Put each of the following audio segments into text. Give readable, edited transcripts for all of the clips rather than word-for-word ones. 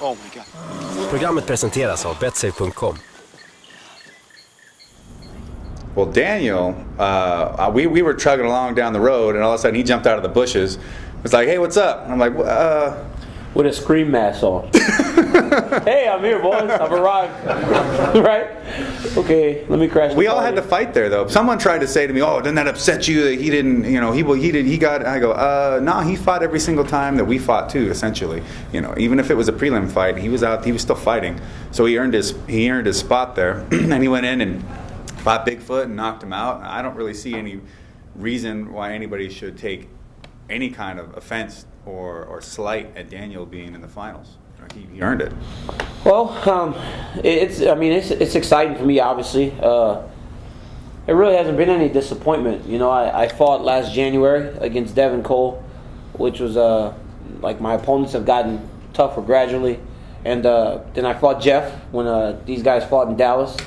Oh my God. Programmet presenteras av betsafe.com. Well, Daniel, we were chugging along down the road, and all of a sudden he jumped out of the bushes. Was like, "Hey, what's up?" And I'm like, with a scream mask on. Hey, I'm here, boys. I've arrived. Right? Okay, let me crash. We all had to fight there, though. Someone tried to say to me, "Oh, didn't that upset you that he didn't? You know, he got." I go, "No, he fought every single time that we fought too. Essentially, you know, even if it was a prelim fight, he was out. He was still fighting. So he earned his spot there, and he went in and fought Bigfoot and knocked him out. I don't really see any reason why anybody should take any kind of offense or slight at Daniel being in the finals. He earned it." Well, it's exciting for me, obviously. It really hasn't been any disappointment. You know, I fought last January against Devin Cole, which was like my opponents have gotten tougher gradually. And then I fought Jeff when these guys fought in Dallas,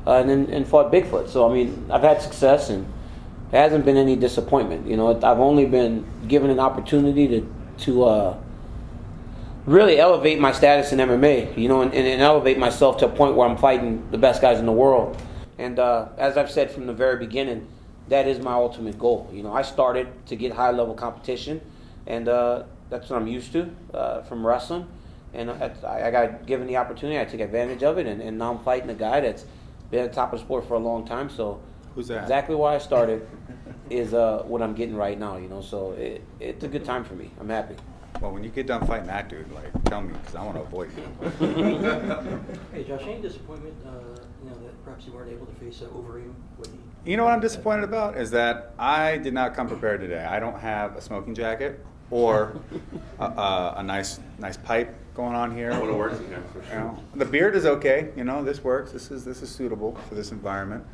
and fought Bigfoot. So, I mean, I've had success, and there hasn't been any disappointment. You know, I've only been given an opportunity to really elevate my status in MMA, you know, and elevate myself to a point where I'm fighting the best guys in the world. And as I've said from the very beginning, that is my ultimate goal. You know, I started to get high-level competition, and that's what I'm used to from wrestling. And I got given the opportunity, I took advantage of it, and now I'm fighting a guy that's been at the top of the sport for a long time. So who's that? Exactly why I started is what I'm getting right now, you know. So it's a good time for me. I'm happy. Well, when you get done fighting that dude, like, tell me, because I want to avoid you. Hey, Josh, any disappointment, that perhaps you weren't able to face Overeem? You know what I'm disappointed about is that I did not come prepared today. I don't have a smoking jacket or a nice pipe going on here. That would have worked in here for sure. You know, the beard is okay. You know, this works. This is suitable for this environment.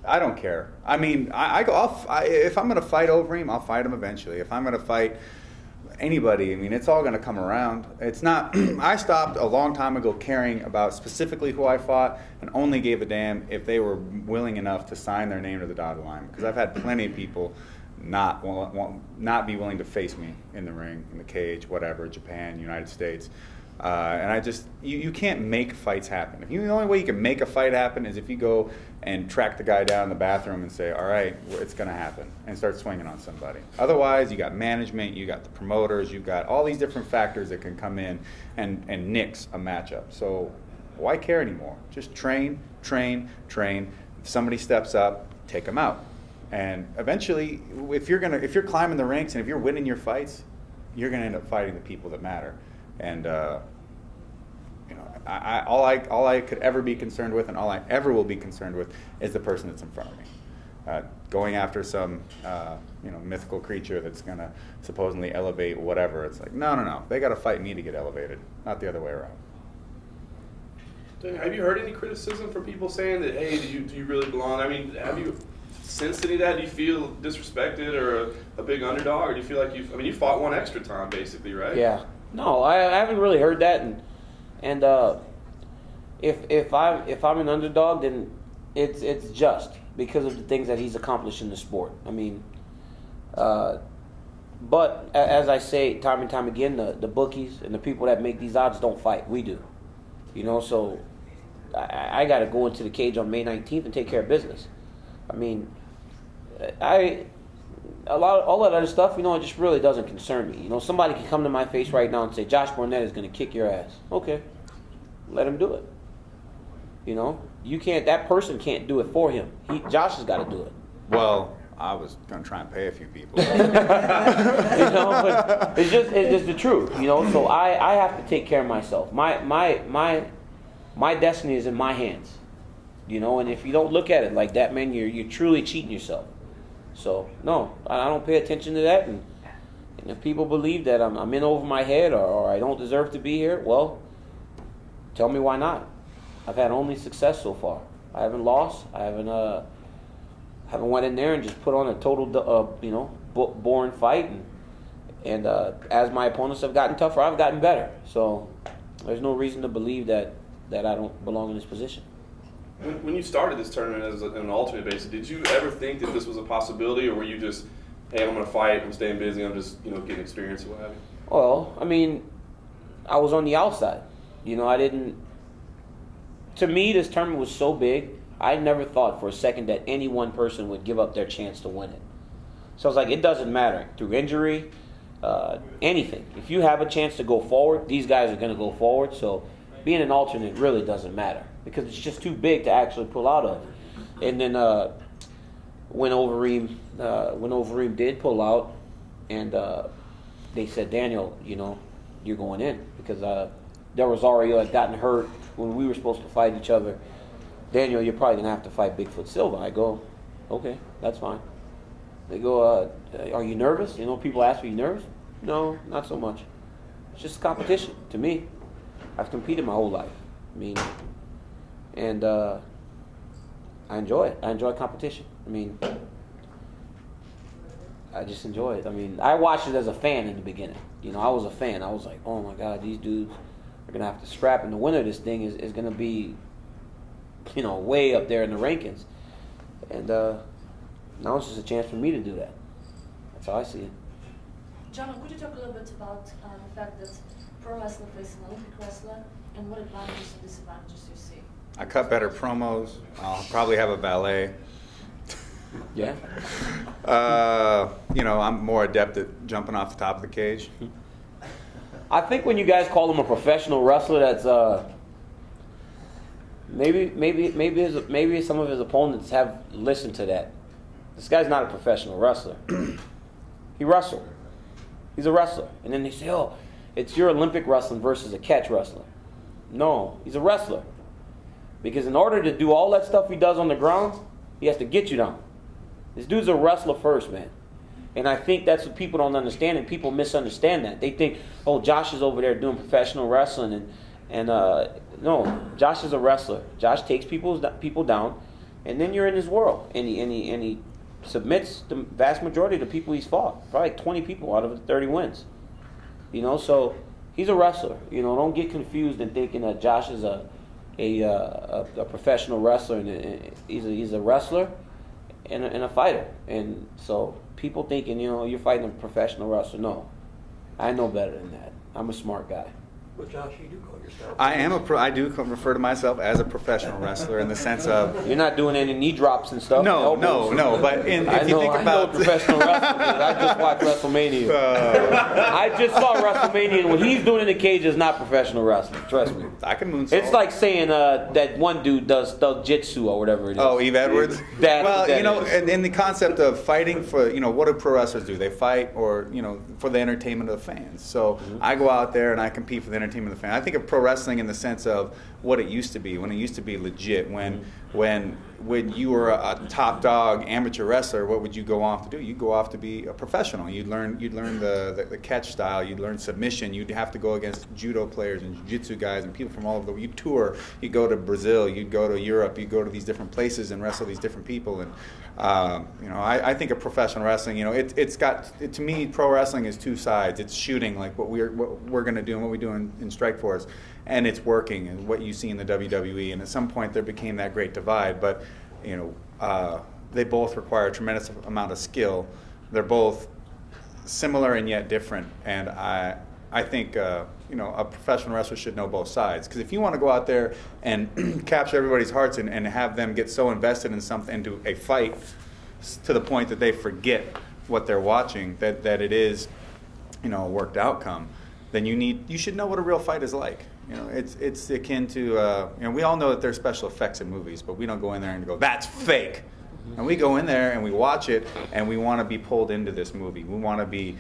I don't care. I mean, if I'm going to fight Overeem, I'll fight him eventually. If I'm going to fight anybody, I mean, it's all going to come around. It's not. I stopped a long time ago caring about specifically who I fought, and only gave a damn if they were willing enough to sign their name to the dotted line. Because I've had plenty of people not be willing to face me in the ring, in the cage, whatever, Japan, United States. And I just, you can't make fights happen. The only way you can make a fight happen is if you go and track the guy down in the bathroom and say, all right, it's going to happen, and start swinging on somebody. Otherwise, you got management, you got the promoters, you've got all these different factors that can come in and nix a matchup. So why care anymore? Just train. If somebody steps up, take them out. And eventually, if you're climbing the ranks and if you're winning your fights, you're going to end up fighting the people that matter. And all I could ever be concerned with, and all I ever will be concerned with, is the person that's in front of me. Going after some mythical creature that's going to supposedly elevate whatever. It's like, no. They got to fight me to get elevated, not the other way around. Have you heard any criticism from people saying that, hey, do you really belong? I mean, have you sensed any of that? Do you feel disrespected or a big underdog, or do you feel like you fought one extra time basically, right? Yeah. No, I haven't really heard that, and if I'm an underdog, then it's just because of the things that he's accomplished in the sport. I mean, but as I say time and time again, the bookies and the people that make these odds don't fight. We do, you know. So I got to go into the cage on May 19th and take care of business. I mean, all that other stuff, you know, it just really doesn't concern me. You know, somebody can come to my face right now and say, Josh Barnett is going to kick your ass. Okay, let him do it. You know, that person can't do it for him. Josh has got to do it. Well, I was going to try and pay a few people. You know, but it's just the truth. You know, so I have to take care of myself. My destiny is in my hands. You know, and if you don't look at it like that, man, you're truly cheating yourself. So, no, I don't pay attention to that. And if people believe that I'm in over my head or I don't deserve to be here, well, tell me why not. I've had only success so far. I haven't lost. I haven't went in there and just put on a total, boring fight. And as my opponents have gotten tougher, I've gotten better. So there's no reason to believe that I don't belong in this position. When you started this tournament as an alternate basis, did you ever think that this was a possibility, or were you just, hey, I'm going to fight, I'm staying busy, I'm just getting experience or what have you? Well, I mean, I was on the outside. You know, I didn't. To me, this tournament was so big. I never thought for a second that any one person would give up their chance to win it. So I was like, it doesn't matter through injury, anything. If you have a chance to go forward, these guys are going to go forward. So being an alternate really doesn't matter because it's just too big to actually pull out of. And then when Overeem did pull out, and they said, Daniel, you know, you're going in because Del Rosario had gotten hurt when we were supposed to fight each other. Daniel, you're probably going to have to fight Bigfoot Silva. I go, okay, that's fine. They go, are you nervous? You know, people ask me, are you nervous? No, not so much. It's just competition to me. I've competed my whole life. I mean, and I enjoy it. I enjoy competition. I mean, I just enjoy it. I mean, I watched it as a fan in the beginning. You know, I was a fan. I was like, oh my God, these dudes are going to have to scrap. And the winner of this thing is going to be, you know, way up there in the rankings. And now it's just a chance for me to do that. That's how I see it. John, could you talk a little bit about the fact that pro wrestler plays an Olympic wrestler and what advantages and disadvantages you see? I cut better promos. I'll probably have a valet. Yeah. You know, I'm more adept at jumping off the top of the cage. I think when you guys call him a professional wrestler, that's maybe some of his opponents have listened to that. This guy's not a professional wrestler. He wrestled. He's a wrestler. And then they say, oh, it's your Olympic wrestling versus a catch wrestler. No, he's a wrestler. Because in order to do all that stuff he does on the ground, he has to get you down. This dude's a wrestler first, man. And I think that's what people don't understand, and people misunderstand that. They think, oh, Josh is over there doing professional wrestling, and no, Josh is a wrestler. Josh takes people down, and then you're in his world, and he submits the vast majority of the people he's fought, probably like 20 people out of the 30 wins. You know, so he's a wrestler. You know, don't get confused in thinking that Josh is a professional wrestler, and he's a wrestler and a fighter. And so people thinking, you know, you're fighting a professional wrestler. No, I know better than that. I'm a smart guy. But Josh, you do call yourself. I do refer to myself as a professional wrestler in the sense of you're not doing any knee drops and stuff. No. But if you think about professional wrestling, I just watched WrestleMania. I just saw WrestleMania, and what he's doing in the cage is not professional wrestling. Trust me. I can moonsault. It's like saying that one dude does jitsu or whatever it is. Oh, Eve Edwards. Well, you know, in the concept of fighting for, you know, what do pro wrestlers do? They fight, or you know, for the entertainment of the fans. So I go out there and I compete for the entertainment of the fans. I think of pro wrestling in the sense of what it used to be, when it used to be legit, when you were a top dog amateur wrestler. What would you go off to do? You'd go off to be a professional. You'd learn the catch style. You'd learn submission. You'd have to go against judo players and jiu-jitsu guys and people from all over the world. You'd tour. You'd go to Brazil. You'd go to Europe. You'd go to these different places and wrestle these different people. And you know, I think of professional wrestling. You know, to me, pro wrestling is two sides. It's shooting, like what we're going to do and what we do in Strikeforce, and it's working, and what you see in the WWE. And at some point, there became that great divide. But you know, they both require a tremendous amount of skill. They're both similar and yet different. And I think you know, a professional wrestler should know both sides. Because if you want to go out there and capture everybody's hearts and have them get so invested in something, into a fight, to the point that they forget what they're watching, that it is, you know, a worked outcome, then you should know what a real fight is like. You know, it's akin to you know, we all know that there's special effects in movies, but we don't go in there and go, that's fake. And we go in there and we watch it, and we want to be pulled into this movie. We want to be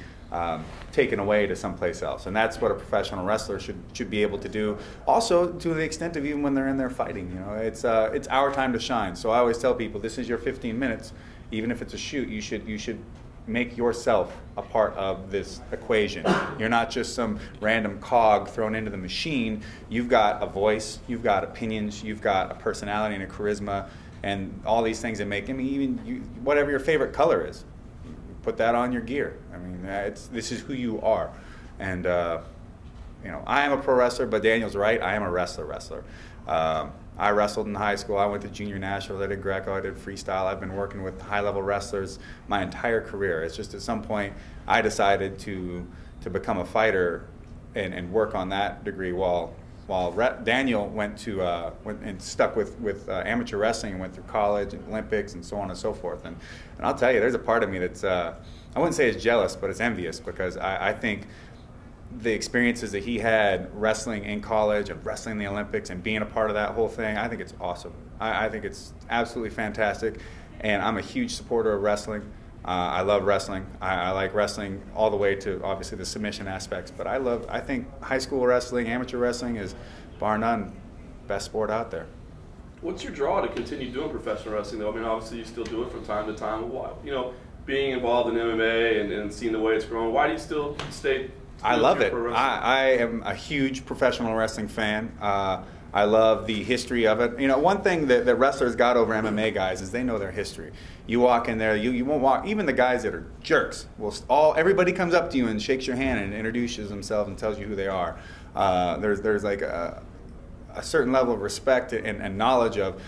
taken away to someplace else, and that's what a professional wrestler should be able to do. Also, to the extent of even when they're in there fighting, you know, it's our time to shine. So I always tell people, this is your 15 minutes. Even if it's a shoot, you should make yourself a part of this equation. You're not just some random cog thrown into the machine. You've got a voice, you've got opinions, you've got a personality and a charisma, and all these things that make, I mean, even whatever your favorite color is, put that on your gear. I mean, this is who you are. And you know, I am a pro wrestler, but Daniel's right, I am a wrestler. I wrestled in high school. I went to junior nationals. I did Greco. I did freestyle. I've been working with high-level wrestlers my entire career. It's just at some point I decided to become a fighter and work on that degree while Daniel went and stuck with amateur wrestling and went through college and Olympics and so on and so forth. And I'll tell you, there's a part of me that's I wouldn't say it's jealous, but it's envious, because I think the experiences that he had wrestling in college and wrestling in the Olympics and being a part of that whole thing, I think it's awesome. I think it's absolutely fantastic, and I'm a huge supporter of wrestling. I love wrestling. I like wrestling all the way to obviously the submission aspects, but I think high school wrestling, amateur wrestling is bar none best sport out there. What's your draw to continue doing professional wrestling, though? I mean, obviously you still do it from time to time. Why, being involved in MMA and seeing the way it's grown, why do you still stay? I love it. I am a huge professional wrestling fan. I love the history of it. One thing that wrestlers got over MMA guys is they know their history. You walk in there, you won't walk. Even the guys that are jerks everybody comes up to you and shakes your hand and introduces themselves and tells you who they are. There's like a certain level of respect and knowledge of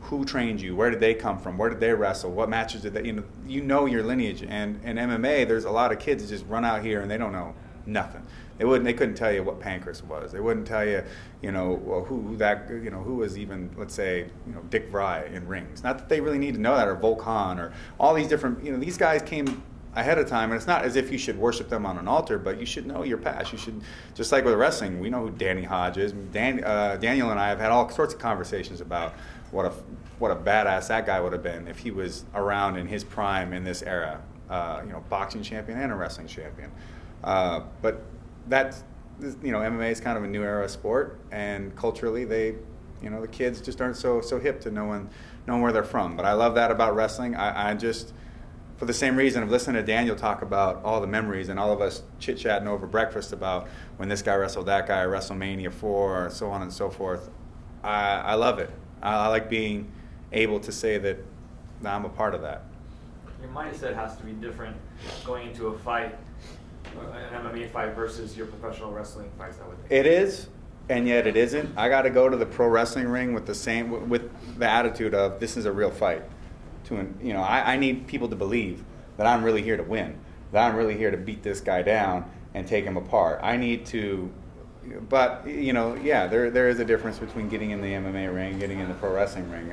who trained you, where did they come from, where did they wrestle, what matches did they you know your lineage. And in MMA, there's a lot of kids that just run out here and they don't know nothing. They couldn't tell you what pancreas was. They wouldn't tell you, who was even, let's say, Dick Vrij in rings. Not that they really need to know that, or Volkan, or all these different, these guys came ahead of time, and it's not as if you should worship them on an altar, but you should know your past. You should, just like with wrestling, we know who Danny Hodge is. Daniel and I have had all sorts of conversations about what a badass that guy would have been if he was around in his prime in this era. Boxing champion and a wrestling champion. But that's, MMA is kind of a new era of sport, and culturally the kids just aren't so hip to knowing where they're from. But I love that about wrestling. I just, for the same reason of listening to Daniel talk about all the memories and all of us chit-chatting over breakfast about when this guy wrestled that guy at WrestleMania 4, so on and so forth, I love it. I like being able to say that I'm a part of that. Your mindset has to be different going into a fight, an MMA fight, versus your professional wrestling fights, I would think. It is, and yet it isn't. I got to go to the pro wrestling ring with the attitude of this is a real fight. I need people to believe that I'm really here to win, that I'm really here to beat this guy down and take him apart. I need to, but there is a difference between getting in the MMA ring and getting in the pro wrestling ring.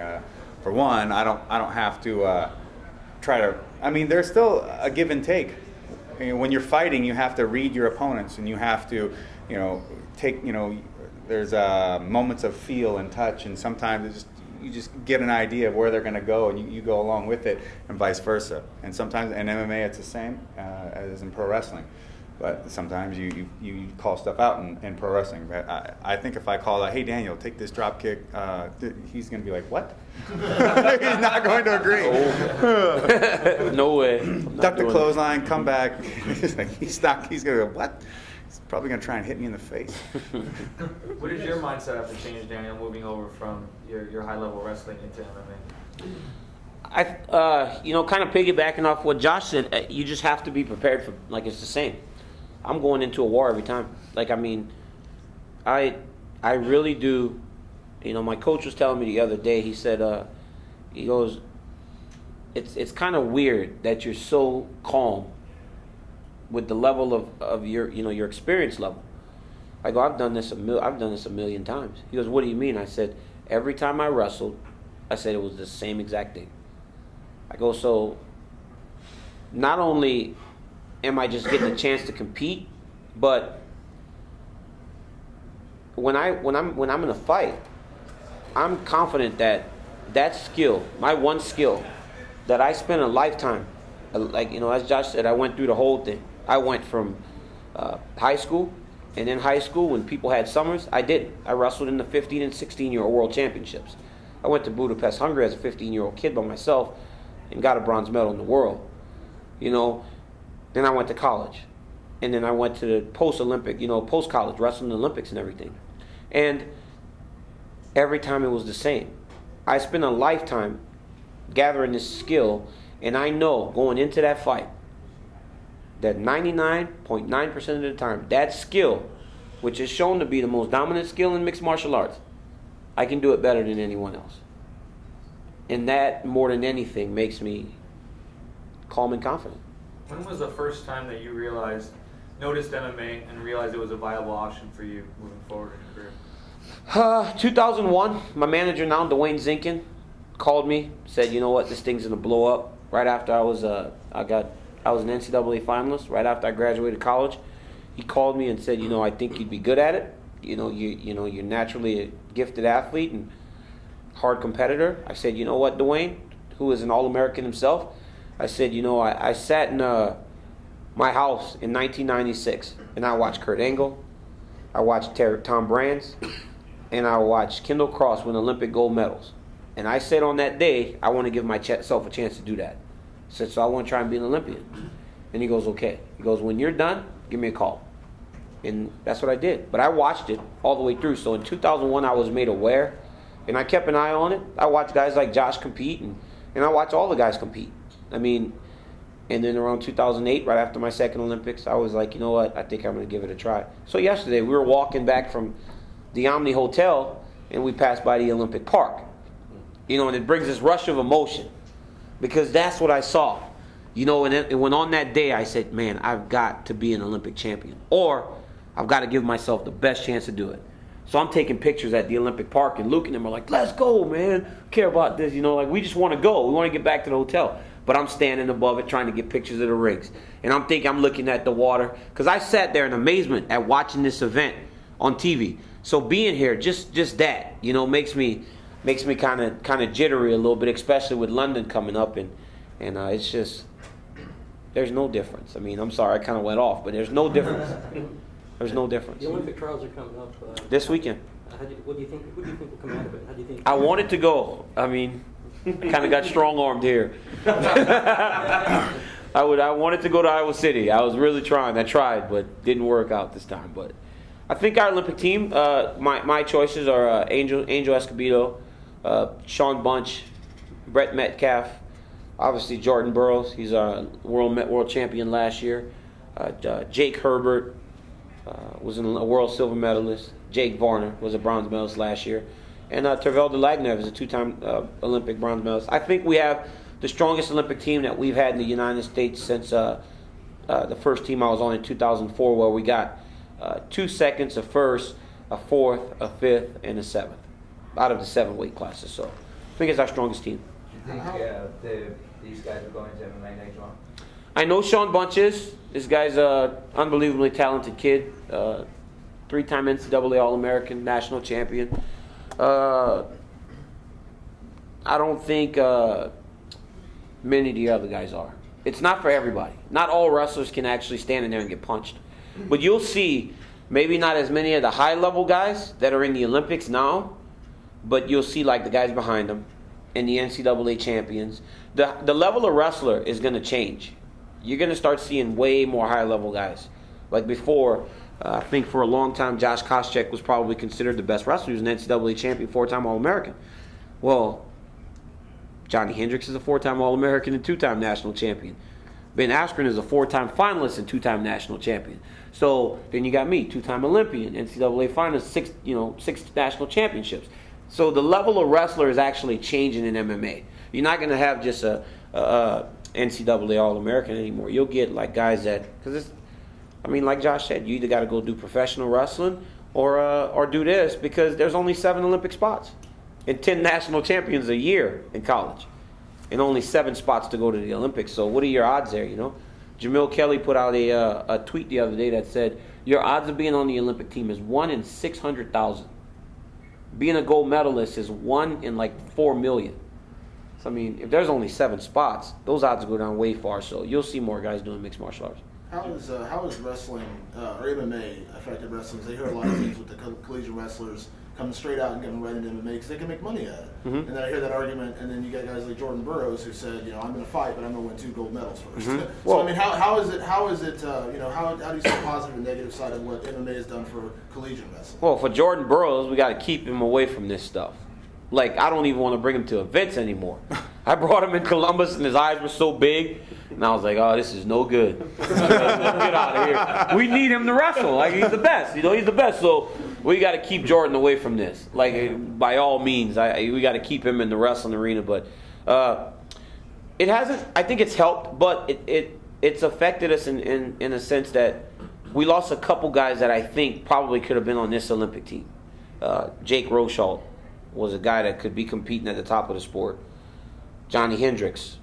For one, I don't have to try to. I mean, there's still a give and take. When you're fighting, you have to read your opponents, and you have to, take. There's moments of feel and touch, and sometimes you just get an idea of where they're going to go, and you go along with it, and vice versa. And sometimes in MMA, it's the same as in pro wrestling. But sometimes you call stuff out in pro wrestling. But I think if I call out, hey, Daniel, take this drop kick, he's going to be like, what? He's not going to agree. No way. Duck the clothesline, come back. He's going to go, what? He's probably going to try and hit me in the face. What is your mindset have to change, Daniel, moving over from your high-level wrestling into MMA? Kind of piggybacking off what Josh said, you just have to be prepared for, it's the same. I'm going into a war every time. I really do. My coach was telling me the other day, he said, he goes, it's kind of weird that you're so calm with the level of your experience level. I go, I've done this a million times. He goes, what do you mean? I said, every time I wrestled, I said it was the same exact thing. I go, so not only am I just getting a chance to compete, but when I'm in a fight, I'm confident that skill, my one skill, that I spent a lifetime, as Josh said, I went through the whole thing. I went from high school, and in high school when people had summers, I wrestled in the 15 and 16-year-old world championships. I went to Budapest, Hungary as a 15-year-old kid by myself and got a bronze medal in the world. Then I went to college. And then I went to the post-Olympic, post-college, wrestling the Olympics and everything. And every time it was the same. I spent a lifetime gathering this skill, and I know going into that fight that 99.9% of the time, that skill, which is shown to be the most dominant skill in mixed martial arts, I can do it better than anyone else. And that, more than anything, makes me calm and confident. When was the first time that you realized noticed MMA and realized it was a viable option for you moving forward in your career? 2001, my manager now, Dwayne Zinkin, called me, said, you know what, this thing's gonna blow up. Right after I was an NCAA finalist. Right after I graduated college, he called me and said, you know, I think you'd be good at it. You're naturally a gifted athlete and hard competitor. I said, you know what, Dwayne, who is an All-American himself, I said, you know, I sat in my house in 1996 and I watched Kurt Angle, I watched Tom Brands, and I watched Kendall Cross win Olympic gold medals. And I said on that day, I want to give myself a chance to do that. I said, so I want to try and be an Olympian. And he goes, okay. He goes, when you're done, give me a call. And that's what I did. But I watched it all the way through. So in 2001, I was made aware, and I kept an eye on it. I watched guys like Josh compete, and I watched all the guys compete. I mean, and then around 2008, right after my second Olympics, I was like, you know what, I think I'm going to give it a try. So yesterday, we were walking back from the Omni Hotel, and we passed by the Olympic Park. You know, and it brings this rush of emotion, because that's what I saw. You know, and when on that day, I said, man, I've got to be an Olympic champion, or I've got to give myself the best chance to do it. So I'm taking pictures at the Olympic Park, and Luke and them are like, let's go, man. Care about this, you know, like we just want to go. We want to get back to the hotel. But I'm standing above it trying to get pictures of the rings. And I'm looking at the water, because I sat there in amazement at watching this event on TV. So being here, just that, you know, makes me kind of jittery a little bit, especially with London coming up, and it's just, there's no difference. I mean, I'm sorry, I kind of went off, but there's no difference. There's no difference. The Olympic trials are coming up this weekend. Who do you think will come out of it? How do you think? I wanted to go. I mean, I kind of got strong-armed here. I wanted to go to Iowa City. I was really trying. I tried, but didn't work out this time. But I think our Olympic team, my choices are Angel Escobedo, Sean Bunch, Brett Metcalf, obviously Jordan Burroughs. He's a world champion last year. Jake Herbert was a world silver medalist. Jake Varner was a bronze medalist last year. And Tervel Delagnev is a two-time Olympic bronze medalist. I think we have the strongest Olympic team that we've had in the United States since the first team I was on in 2004, where we got 2 seconds, a first, a fourth, a fifth, and a seventh out of the 7 weight classes. So I think it's our strongest team. Do you think these guys are going to MMA next round? I know Sean Bunch is. This guy's an unbelievably talented kid. 3-time NCAA All-American, national champion. I don't think many of the other guys are. It's not for everybody. Not all wrestlers can actually stand in there and get punched. But you'll see, maybe not as many of the high-level guys that are in the Olympics now, but you'll see like the guys behind them and the NCAA champions. The level of wrestler is going to change. You're going to start seeing way more high-level guys. Like before, I think for a long time, Josh Koscheck was probably considered the best wrestler. He was an NCAA champion, 4-time All-American. Well, Johnny Hendricks is a 4-time All-American and 2-time national champion. Ben Askren is a 4-time finalist and 2-time national champion. So then you got me, 2-time Olympian, NCAA finalist, 6 national championships. So the level of wrestler is actually changing in MMA. You're not going to have just a NCAA All-American anymore. You'll get like guys that, because it's, I mean, like Josh said, you either got to go do professional wrestling or do this, because there's only 7 Olympic spots and 10 national champions a year in college, and only 7 spots to go to the Olympics. So what are your odds there? You know, Jamil Kelly put out a tweet the other day that said your odds of being on the Olympic team is 1 in 600,000. Being a gold medalist is 1 in like 4 million. So I mean, if there's only 7 spots, those odds go down way far. So you'll see more guys doing mixed martial arts. How is wrestling or MMA affected wrestling? They hear a lot of things with the collegiate wrestlers coming straight out and getting right into MMA because they can make money at it. Mm-hmm. And then I hear that argument, and then you get guys like Jordan Burroughs who said, I'm going to fight, but I'm going to win 2 gold medals first. Mm-hmm. So well, I mean, how is it? How do you see the positive and negative side of what MMA has done for collegiate wrestling? Well, for Jordan Burroughs, we got to keep him away from this stuff. Like, I don't even want to bring him to events anymore. I brought him in Columbus, and his eyes were so big, and I was like, oh, this is no good. Let's get out of here. We need him to wrestle. Like, he's the best. He's the best. So we got to keep Jordan away from this. Like, by all means, we got to keep him in the wrestling arena. But it hasn't. I think it's helped, but it's affected us in a sense that we lost a couple guys that I think probably could have been on this Olympic team. Jake Rochalt was a guy that could be competing at the top of the sport. Johnny Hendricks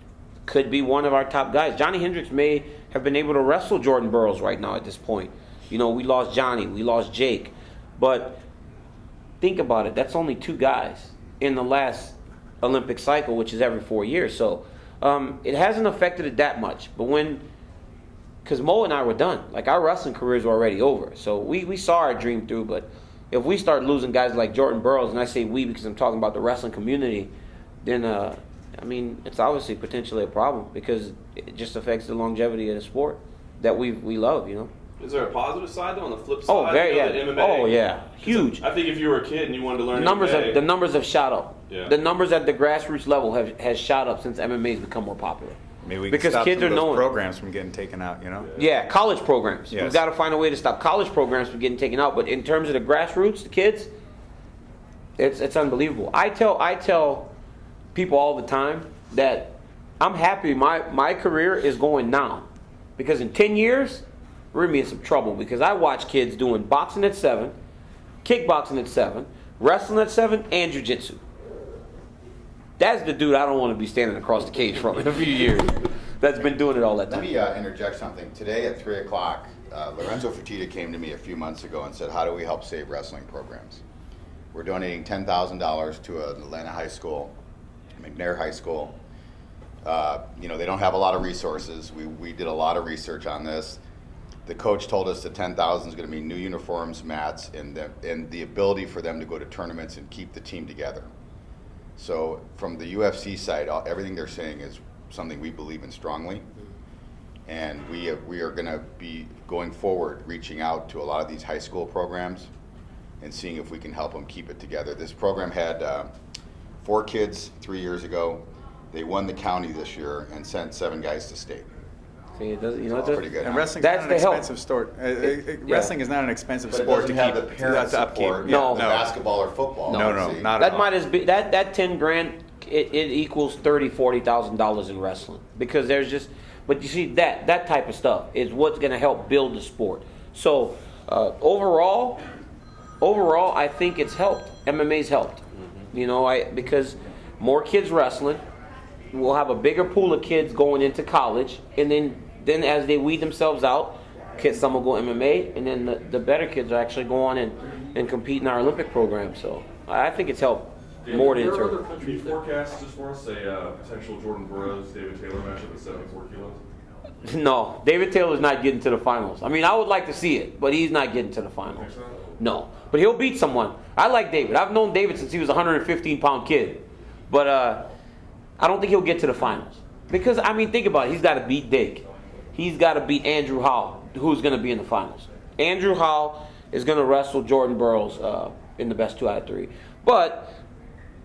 could be one of our top guys. Johnny Hendricks may have been able to wrestle Jordan Burroughs right now at this point. You know, we lost Johnny, we lost Jake. But think about it, that's only 2 guys in the last Olympic cycle, which is every 4 years. So it hasn't affected it that much. But because Mo and I were done. Like, our wrestling careers were already over. So we saw our dream through. But if we start losing guys like Jordan Burroughs, and I say we because I'm talking about the wrestling community, then, I mean, it's obviously potentially a problem because it just affects the longevity of the sport that we love, you know. Is there a positive side though on the flip side? Oh, very, yeah. The MMA, Oh, yeah. Huge. I think if you were a kid and you wanted to learn The numbers have shot up. Yeah. The numbers at the grassroots level has shot up since MMA has become more popular. Maybe we because can stop kids some are of those knowing programs from getting taken out, you know? Yeah, college programs. Yes. We've got to find a way to stop college programs from getting taken out. But in terms of the grassroots, the kids, it's unbelievable. I tell people all the time that I'm happy my career is going now. Because in 10 years, we're going to be in some trouble. Because I watch kids doing boxing at 7, kickboxing at 7, wrestling at 7, and jiu-jitsu. That's the dude I don't want to be standing across the cage from in a few years. That's been doing it all that time. Let me interject something. Today at 3 o'clock, Lorenzo Fertitta came to me a few months ago and said, how do we help save wrestling programs? We're donating $10,000 to an Atlanta high school, McNair High School. You know, they don't have a lot of resources. We did a lot of research on this. The coach told us that $10,000 is going to mean new uniforms, mats, and the ability for them to go to tournaments and keep the team together. So from the UFC side, everything they're saying is something we believe in strongly. And we are going to be going forward, reaching out to a lot of these high school programs and seeing if we can help them keep it together. This program had 4 kids 3 years ago. They won the county this year and sent 7 guys to state. See, it does, you know, It's all pretty good. And wrestling's That's not the an help. expensive sport. Wrestling is not an expensive But it sport to doesn't have keep. the parent to upkeep. support, No. the basketball or football. No, See? not at That all. might as be that 10 grand. It equals $30,000-$40,000 in wrestling because there's just. But you see that type of stuff is what's going to help build the sport. So overall, I think it's helped. MMA's helped. Mm-hmm. You know, because more kids wrestling, we'll have a bigger pool of kids going into college, and then as they weed themselves out, some will go MMA, and then the better kids are actually go on and compete in our Olympic program. So I think it's helped more than There are other turn. countries forecasts just for us, say potential Jordan Burroughs, David Taylor matchup at 74 kilos. No, David Taylor's not getting to the finals. I mean, I would like to see it, but he's not getting to the finals. No, but he'll beat someone. I like David. I've known David since he was a 115-pound kid, but I don't think he'll get to the finals because I mean, think about it. He's got to beat Dake. He's got to beat Andrew Howell, who's going to be in the finals. Andrew Howell is going to wrestle Jordan Burroughs in the best 2 out of 3. But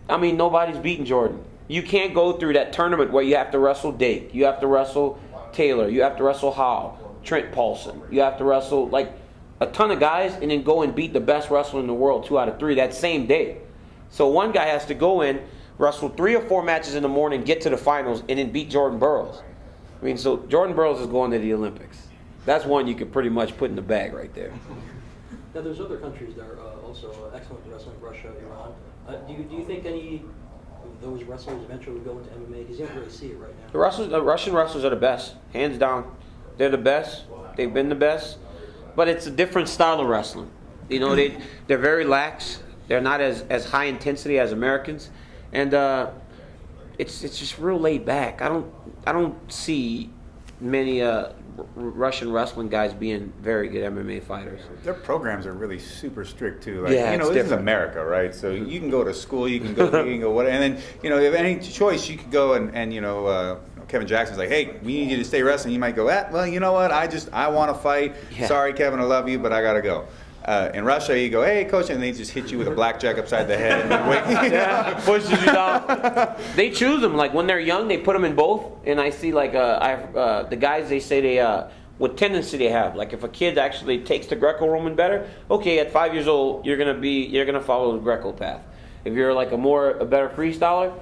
I mean, nobody's beating Jordan. You can't go through that tournament where you have to wrestle Dake, you have to wrestle Taylor, you have to wrestle Howell, Trent Paulson, you have to wrestle like a ton of guys, and then go and beat the best wrestler in the world 2 out of 3 that same day. So one guy has to go in, wrestle 3 or 4 matches in the morning, get to the finals, and then beat Jordan Burroughs. I mean, so Jordan Burroughs is going to the Olympics. That's one you could pretty much put in the bag right there. Now, there's other countries that are also excellent in wrestling, Russia, Iran. Do you think any of those wrestlers eventually would go into MMA? Because you don't really see it right now. The Russian wrestlers are the best, hands down. They're the best. They've been the best. But it's a different style of wrestling. You know, they're very lax. They're not as high intensity as Americans, and it's just real laid back. I don't see many Russian wrestling guys being very good MMA fighters. Their programs are really super strict too. Like, Yeah, you know, it's this different. is America, right? So you can go to school, you can go what, and then you know, if any choice, you could go and you know, Kevin Jackson's like, hey, we need you to stay wrestling. You might go, well, you know what? I want to fight. Yeah. Sorry, Kevin, I love you, but I gotta go. In Russia, you go, hey, coach, and they just hit you with a blackjack upside the head. And Yeah, pushes you down. They choose them like when they're young. They put them in both, and I see like the guys. They say they what tendency they have. Like if a kid actually takes the Greco-Roman better, okay, at 5 years old, you're gonna follow the Greco path. If you're like a better freestyler,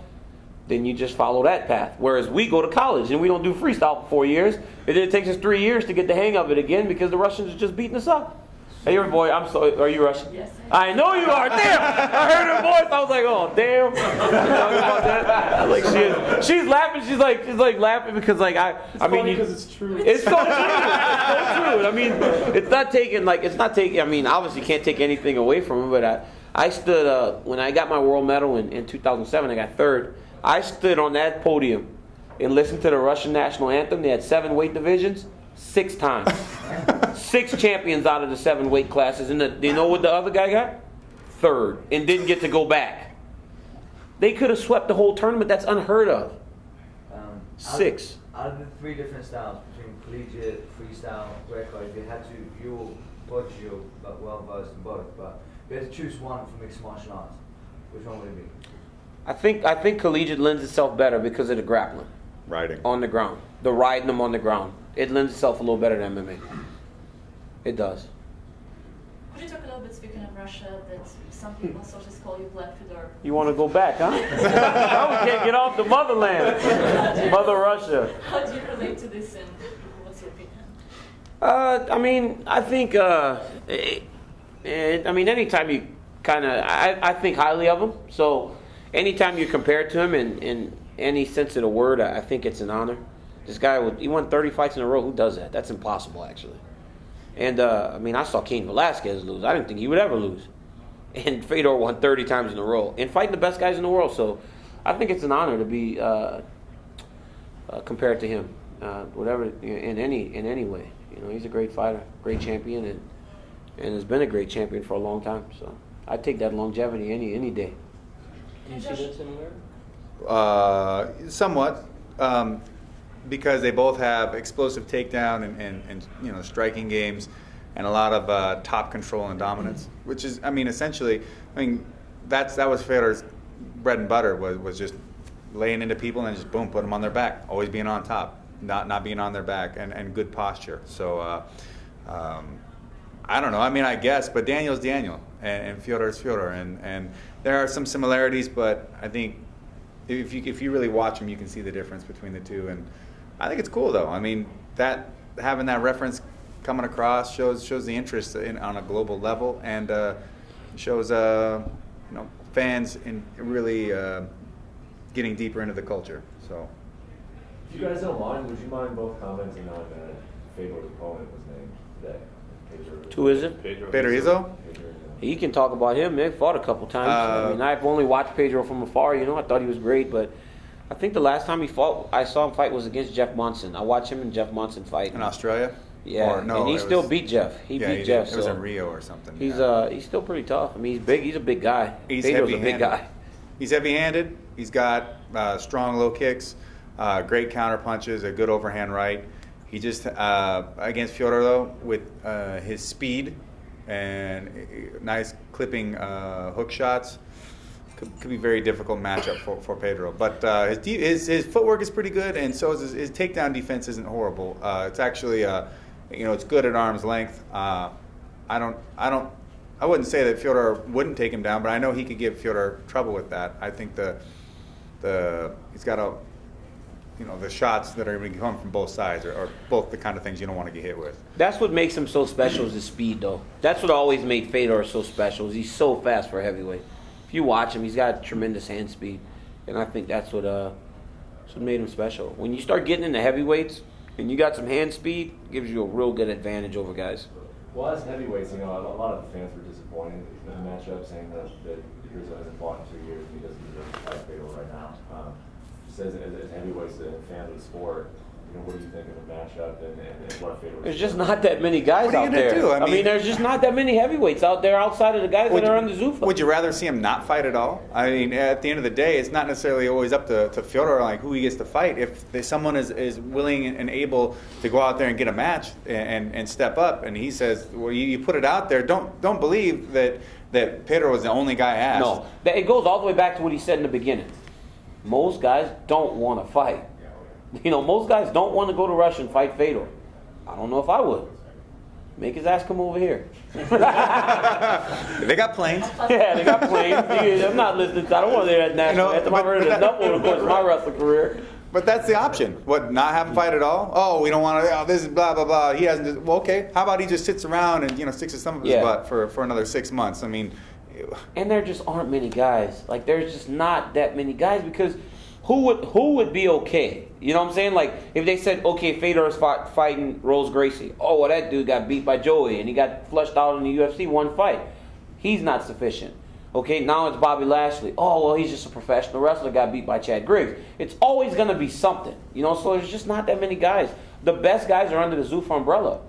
then you just follow that path. Whereas we go to college and we don't do freestyle for 4 years, and then it takes us 3 years to get the hang of it again because the Russians are just beating us up. Hey, your boy, I'm sorry. Are you Russian? Yes. I know you are. Damn! I heard her voice. I was like, oh, damn. About that. I was like, she's laughing. She's like laughing because like I mean, because it's true. it's so true. It's so true. I mean, it's not taking. I mean, obviously, can't take anything away from him. But I stood when I got my world medal in 2007. I got third. I stood on that podium and listened to the Russian national anthem. They had 7 weight divisions, 6 times. 6 champions out of the 7 weight classes. And do you know what the other guy got? Third. And didn't get to go back. They could have swept the whole tournament. That's unheard of. 6. Out of the 3 different styles, between collegiate, freestyle, Greco, if you had to, both you're well versed in both, but if you had to choose one for mixed martial arts, which one would it be? I think collegiate lends itself better because of the grappling. Riding. On the ground. The riding them on the ground. It lends itself a little better than MMA. It does. Could you talk a little bit, speaking of Russia, that some people in sources call you Black Fedor? You want to go back, huh? Now we can't get off the motherland. Mother Russia. How do you relate to this and what's your opinion? I mean, I think, anytime you kind of, I think highly of him. So anytime you compare to him in any sense of the word, I think it's an honor. This guy, he won 30 fights in a row. Who does that? That's impossible, actually. And, I saw Cain Velasquez lose. I didn't think he would ever lose. And Fedor won 30 times in a row. And fighting the best guys in the world. So I think it's an honor to be compared to him. Whatever, in any way. You know, he's a great fighter, great champion, and has been a great champion for a long time. So I'd take that longevity any day. Do you see that similar? Somewhat. Because they both have explosive takedown and striking games, and a lot of top control and dominance. Which is, essentially, that was Fedor's bread and butter was just laying into people and then just boom, put them on their back, always being on top, not being on their back, and good posture. So I don't know. I guess, but Daniel's Daniel, and Fyodor's Fyodor, and there are some similarities, but I think if you really watch them, you can see the difference between the two. And I think it's cool though. That having that reference coming across shows the interest on a global level, and shows fans in really getting deeper into the culture. So, if you guys don't mind, would you mind both commenting on Fedor's opponent was named today? Who is it? Pedro Rizzo? He can talk about him. They fought a couple times. I've only watched Pedro from afar. I thought he was great, but I think the last time I saw him fight was against Jeff Monson. I watched him and Jeff Monson fight in Australia. Yeah, and he still beat Jeff. He beat Jeff. It was in Rio or something. He's still pretty tough. He's big. He's a big guy. Pedro's a big guy. He's heavy-handed. He's got strong low kicks, great counter punches, a good overhand right. He just against Fyodor though, with his speed and nice clipping hook shots, could be a very difficult matchup for Pedro. But his footwork is pretty good, and so is his takedown defense isn't horrible. It's actually it's good at arm's length. I wouldn't say that Fyodor wouldn't take him down, but I know he could give Fyodor trouble with that. I think he's got the shots that are going to come from both sides are both the kind of things you don't want to get hit with. That's what makes him so special is his speed, though. That's what always made Fedor so special. Is he's so fast for a heavyweight. If you watch him, he's got tremendous hand speed, and I think that's what made him special. When you start getting into heavyweights and you got some hand speed, it gives you a real good advantage over guys. Well, as heavyweights, a lot of the fans were disappointed in the matchup, saying that Rizzo hasn't fought in 2 years because he's a Fedor right now. Says as heavyweights and fans of the sport, what do you think of the matchup and what Fedor? There's just not that many guys out there. Do? I mean, there's just not that many heavyweights out there outside of the guys that are on the Zuffa. Would you rather see him not fight at all? At the end of the day, it's not necessarily always up to Fyodor who he gets to fight. If someone is willing and able to go out there and get a match and step up, and he says, well, you put it out there. Don't believe that Pedro was the only guy asked. No, it goes all the way back to what he said in the beginning. Most guys don't want to fight. Most guys don't want to go to Russia and fight Fedor. I don't know if I would. Make his ass come over here. They got planes. Yeah, they got planes. I'm not listening. I don't want to hear that national anthem. I've heard it enough over the course of my wrestling career. But that's the option. What, not have him fight at all? Oh, we don't want to. Oh, this is blah blah blah. He hasn't. Just, well, okay. How about he just sits around and sticks his thumb up his butt for another 6 months? I mean, and there just aren't many guys. Like there's just not that many guys because who would be okay? You know what I'm saying? Like if they said, okay, Fedor's fighting Rose Gracie. Oh, well, that dude got beat by Joey and he got flushed out in the UFC one fight. He's not sufficient. Okay, now it's Bobby Lashley. Oh, well, he's just a professional wrestler, got beat by Chad Griggs. It's always going to be something, so there's just not that many guys. The best guys are under the Zuffa umbrella,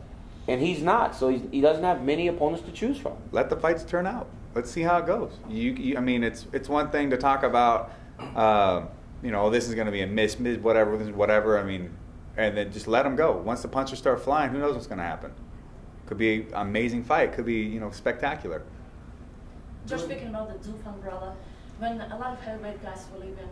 and he's not, so he doesn't have many opponents to choose from. Let the fights turn out. Let's see how it goes. I mean, it's one thing to talk about, this is going to be a miss, whatever, I mean, and then just let them go. Once the punches start flying, who knows what's going to happen? Could be an amazing fight. Could be, spectacular. Just speaking about the Zuffa umbrella, when a lot of heavyweight guys were leaving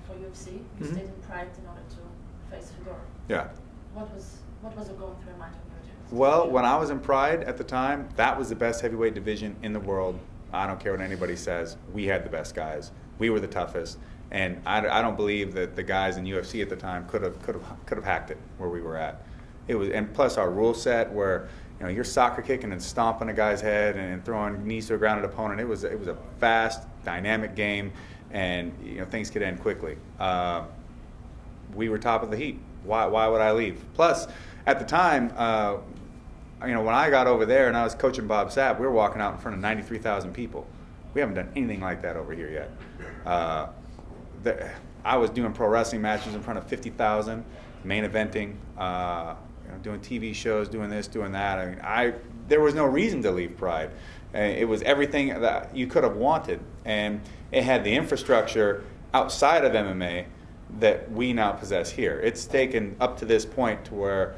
for UFC, you stayed in Pride in order to face Fedor. Yeah. What was it going through your mind when you were doing? Well, when I was in Pride at the time, that was the best heavyweight division in the world. I don't care what anybody says. We had the best guys. We were the toughest, and I don't believe that the guys in UFC at the time could have hacked it where we were at. It was, and plus our rule set where you're soccer kicking and stomping a guy's head and throwing knees to a grounded opponent. It was a fast, dynamic game, and things could end quickly. We were top of the heap. Why would I leave? Plus, at the time, when I got over there and I was coaching Bob Sapp, we were walking out in front of 93,000 people. We haven't done anything like that over here yet. I was doing pro wrestling matches in front of 50,000, main eventing. Doing TV shows, doing this, doing that. I mean, there was no reason to leave Pride. It was everything that you could have wanted, and it had the infrastructure outside of MMA that we now possess here. It's taken up to this point to where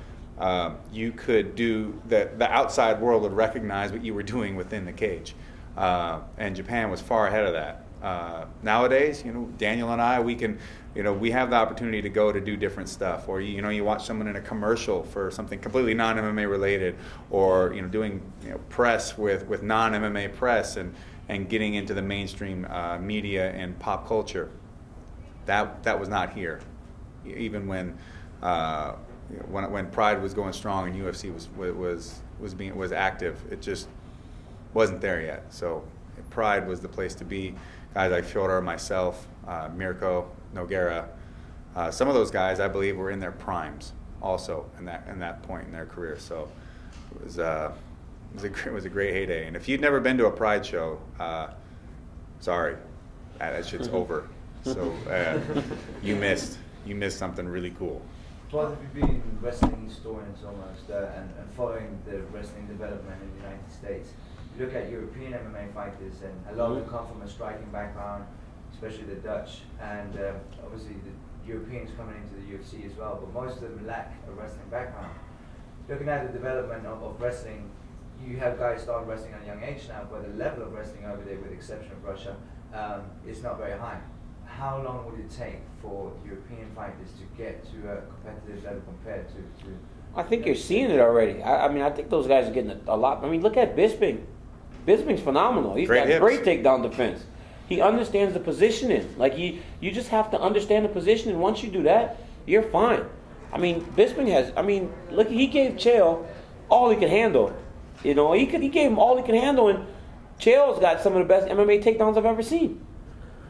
you could do that. The outside world would recognize what you were doing within the cage, and Japan was far ahead of that. Nowadays, Daniel and I, we can. We have the opportunity to go to do different stuff, or you watch someone in a commercial for something completely non-MMA related, or doing press with non-MMA press and getting into the mainstream media and pop culture. That was not here, even when Pride was going strong and UFC was active. It just wasn't there yet. So Pride was the place to be. Guys like Fyodor, myself, Mirko, Nogueira, some of those guys I believe were in their primes also in that point in their career. So it was a great heyday. And if you'd never been to a Pride show, sorry, that shit's over. So you missed something really cool. Both of you been wrestling historians almost and following the wrestling development in the United States. You look at European MMA fighters, and a lot of them come from a striking background, especially the Dutch, and obviously the Europeans coming into the UFC as well, but most of them lack a wrestling background. Looking at the development of wrestling, you have guys start wrestling at a young age now, but the level of wrestling over there, with the exception of Russia, is not very high. How long would it take for European fighters to get to a competitive level compared to I think you're seeing it already. I think those guys are getting a lot. I mean, look at Bisping. Bisping's phenomenal. He's got great takedown defense. He understands the positioning. Like you just have to understand the positioning. Once you do that, you're fine. I mean, Bisping has. I mean, look, he gave Chael all he could handle. He gave him all he could handle, and Chael's got some of the best MMA takedowns I've ever seen.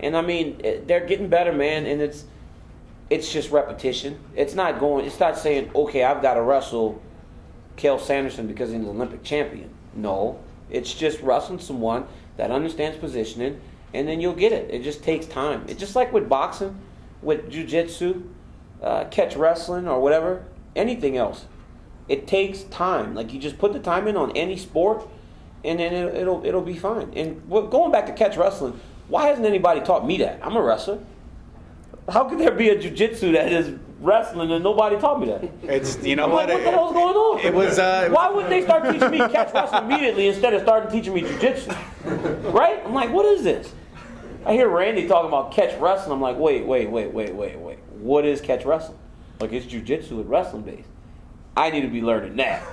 And I mean, they're getting better, man. And it's just repetition. It's not saying, okay, I've got to wrestle Cael Sanderson because he's an Olympic champion. No. It's just wrestling someone that understands positioning, and then you'll get it. It just takes time. It's just like with boxing, with jiu-jitsu, catch wrestling, or whatever, anything else. It takes time. Like, you just put the time in on any sport, and then it'll be fine. And going back to catch wrestling, why hasn't anybody taught me that? I'm a wrestler. How could there be a jiu-jitsu that is wrestling and nobody taught me that? It's what the hell's going on? It was. Why wouldn't they start teaching me catch wrestling immediately instead of starting teaching me jiu-jitsu? Right? I'm like, what is this? I hear Randy talking about catch wrestling. I'm like, wait. What is catch wrestling? Like, it's jiu-jitsu with wrestling base. I need to be learning that.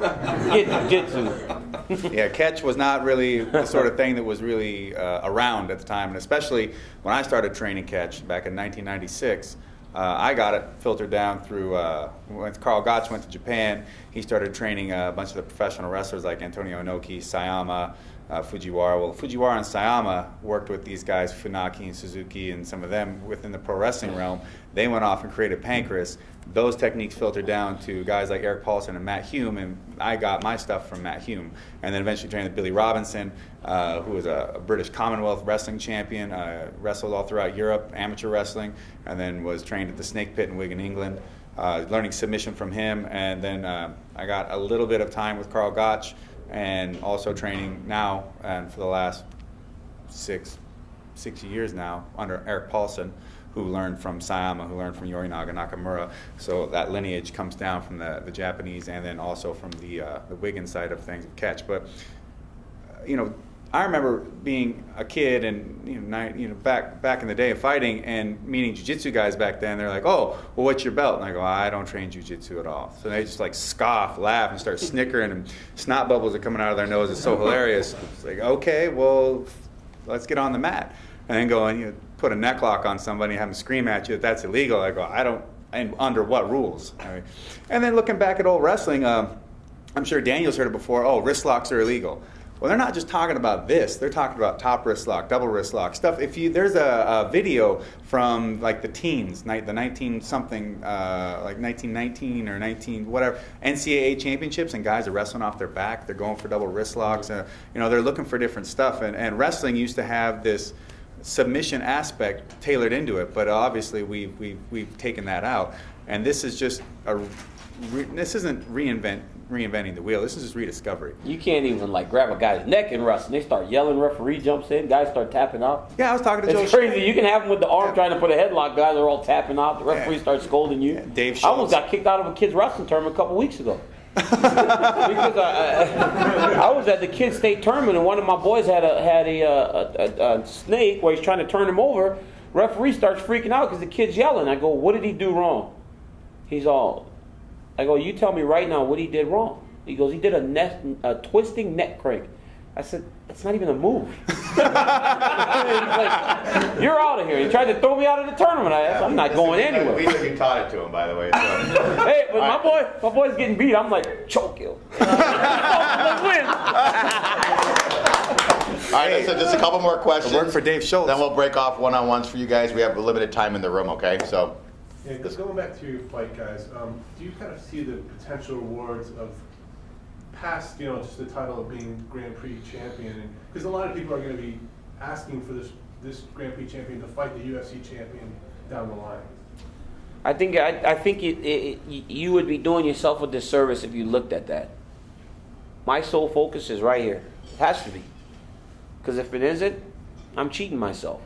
Get jiu-jitsu. Yeah, catch was not really the sort of thing that was really around at the time, and especially when I started training catch back in 1996. I got it filtered down through when Carl Gotch went to Japan. He started training a bunch of the professional wrestlers like Antonio Inoki, Sayama, Fujiwara. Well, Fujiwara and Sayama worked with these guys, Funaki and Suzuki, and some of them within the pro wrestling realm. They went off and created Pancrase. Those techniques filtered down to guys like Eric Paulson and Matt Hume, and I got my stuff from Matt Hume. And then eventually trained with Billy Robinson, who was a British Commonwealth wrestling champion, wrestled all throughout Europe, amateur wrestling, and then was trained at the Snake Pit in Wigan, England, learning submission from him. And then I got a little bit of time with Carl Gotch, and also training now, and for the last six years now, under Eric Paulson, who learned from Sayama, who learned from Yorinaga Nakamura. So that lineage comes down from the Japanese, and then also from the Wigan side of things of catch. But I remember being a kid and back in the day of fighting and meeting jiu-jitsu guys back then. They're like, "Oh, well, what's your belt?" And I go, "I don't train jiu-jitsu at all." So they just like scoff, laugh, and start snickering, and snot bubbles are coming out of their nose. It's so hilarious. It's like, okay, well, let's get on the mat, and then go and put a neck lock on somebody and have them scream at you that that's illegal. I go, I don't, and under what rules? And then looking back at old wrestling, I'm sure Daniel's heard it before. Oh, wrist locks are illegal. Well, they're not just talking about this. They're talking about top wrist lock, double wrist lock stuff. There's a video from like the teens, the 19-something, like 1919 or 19 whatever, NCAA championships, and guys are wrestling off their back. They're going for double wrist locks. They're looking for different stuff. And wrestling used to have this submission aspect tailored into it, but obviously we've taken that out. And this is just this isn't reinventing the wheel. This is just rediscovery. You can't even grab a guy's neck and wrestle. They start yelling, referee jumps in, guys start tapping out. Yeah, I was talking to Joe. It's crazy. You can have them with the arm trying to put a headlock. Guys are all tapping out. The referee starts scolding you. Yeah, Dave Schultz. I almost got kicked out of a kids wrestling tournament a couple weeks ago. Because I was at the kids state tournament, and one of my boys had a snake where he's trying to turn him over. Referee starts freaking out because the kid's yelling. I go, "What did he do wrong?" I go, "You tell me right now what he did wrong." He goes, "He did a twisting neck crank." I said, "That's not even a move." He's like, "You're out of here." He tried to throw me out of the tournament. I'm not going anywhere. We know you taught it to him, by the way. So. Hey, but my boy's getting beat. I'm like, choke him. Let's win. All right, so just a couple more questions. Work for Dave Schultz. Then we'll break off one-on-ones for you guys. We have limited time in the room, okay? So. Yeah, just going back to your fight, guys, do you kind of see the potential rewards of past, just the title of being Grand Prix champion? Because a lot of people are going to be asking for this Grand Prix champion to fight the UFC champion down the line. I think you would be doing yourself a disservice if you looked at that. My sole focus is right here. It has to be. Because if it isn't, I'm cheating myself.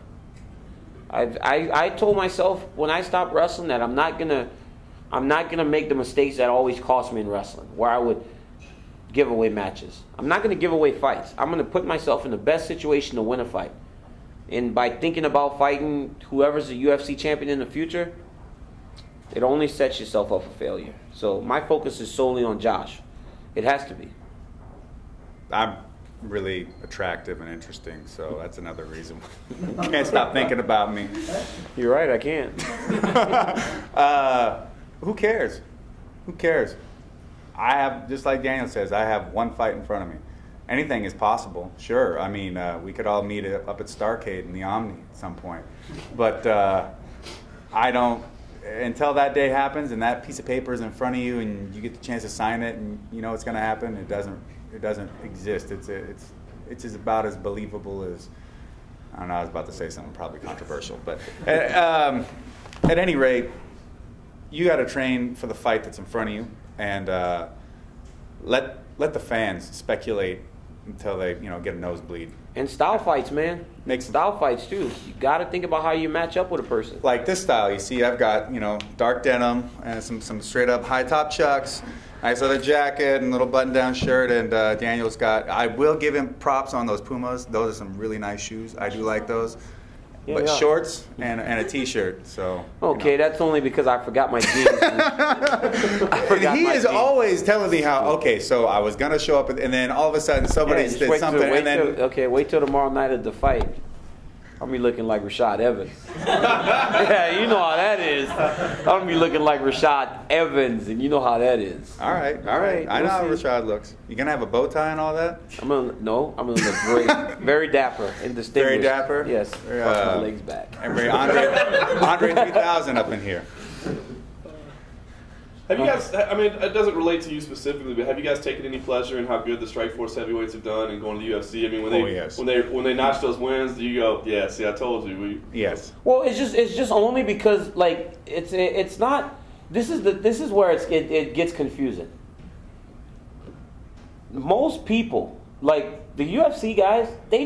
I told myself when I stopped wrestling that I'm not gonna make the mistakes that always cost me in wrestling, where I would give away matches. I'm not gonna give away fights. I'm gonna put myself in the best situation to win a fight. And by thinking about fighting whoever's the UFC champion in the future, it only sets yourself up for failure. So my focus is solely on Josh. It has to be. I'm really attractive and interesting, so that's another reason. You can't stop thinking about me. You're right, I can't. Who cares? Who cares? I have, just like Daniel says, I have one fight in front of me. Anything is possible, sure. I mean, we could all meet up at Starcade in the Omni at some point. But I don't, until that day happens and that piece of paper is in front of you and you get the chance to sign it and you know it's going to happen, it doesn't exist. It's just about as believable as, I don't know, I was about to say something probably controversial, but at any rate, you got to train for the fight that's in front of you, and let the fans speculate until they get a nosebleed. And style fights, man. Style fights too. You got to think about how you match up with a person. Like this style, you see, I've got dark denim and some straight up high top chucks. Nice leather jacket and little button-down shirt, and Daniel's got. I will give him props on those Pumas. Those are some really nice shoes. I do like those. Yeah, but we are. shorts and a t-shirt. So Okay, that's only because I forgot my jeans. I forgot he my is jeans. always telling me how. Okay, so I was gonna show up, and then all of a sudden somebody Yeah, just did wait something, till, and then wait till tomorrow night at the fight. I'm be looking like Rashad Evans. Yeah, you know how that is. I'm gonna be looking like Rashad Evans, and you know how that is. all right. I know how we'll see. Rashad looks. You gonna have a bow tie and all that? I'm gonna look great, very dapper and distinguished. Very dapper? Yes. Very, Cross my legs back. And very Andre 3000 up in here. Have you guys? I mean, it doesn't relate to you specifically, but have you guys taken any pleasure in how good the Strikeforce heavyweights have done and going to the UFC? I mean, when they notch those wins, do you go, yeah, see, I told you? Yes. Well, it's just only because like it's not. This is where it gets confusing. Most people, like the UFC guys, they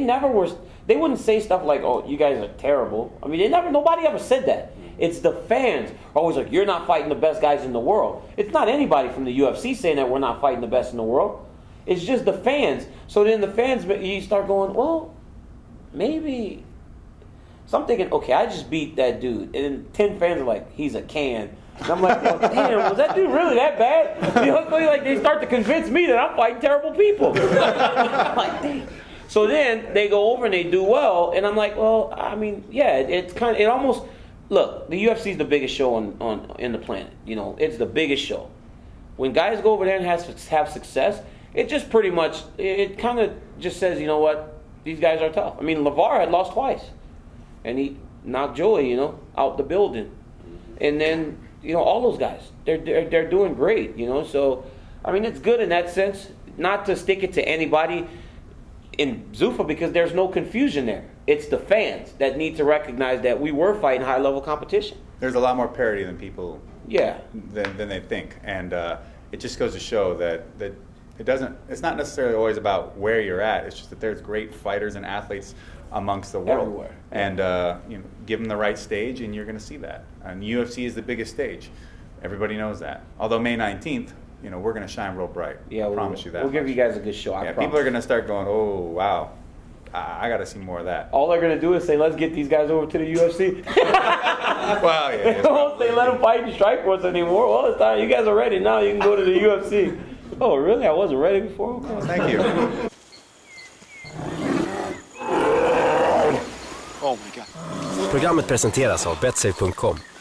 wouldn't say stuff like, "Oh, you guys are terrible." I mean, nobody ever said that. It's the fans always like, "You're not fighting the best guys in the world." It's not anybody from the UFC saying that we're not fighting the best in the world. It's just the fans. So then the fans, you start going, well, maybe. So I'm thinking, okay, I just beat that dude, and then 10 fans are like, he's a can. And I'm like, oh, damn, was that dude really that bad? You know, like they start to convince me that I'm fighting terrible people. I'm like, damn. So then they go over and they do well, and I'm like, well, I mean, yeah, it almost. Look, the UFC is the biggest show in the planet. You know, it's the biggest show. When guys go over there and have success, it just pretty much, it kind of just says, you know what, these guys are tough. I mean, LeVar had lost twice, and he knocked Joey, you know, out the building. And then, you know, all those guys, they're doing great, you know. So, I mean, it's good in that sense, not to stick it to anybody in Zuffa because there's no confusion there. It's the fans that need to recognize that we were fighting high-level competition. There's a lot more parity than people than they think, and it just goes to show that it doesn't. It's not necessarily always about where you're at. It's just that there's great fighters and athletes amongst the world, everywhere. And you know, give them the right stage, and you're going to see that. And UFC is the biggest stage. Everybody knows that. Although May 19th, you know, we're going to shine real bright. Yeah, I promise you that. We'll give you guys a good show. I promise. People are going to start going, oh wow. I got to see more of that. All they're going to do is say, let's get these guys over to the UFC. Well, yeah. They won't say, let them fight in Strikeforce anymore. Well, it's time. You guys are ready now. You can go to the UFC. Oh, really? I wasn't ready before? Okay. Thank you. Programmet presenteras av Betsay.com.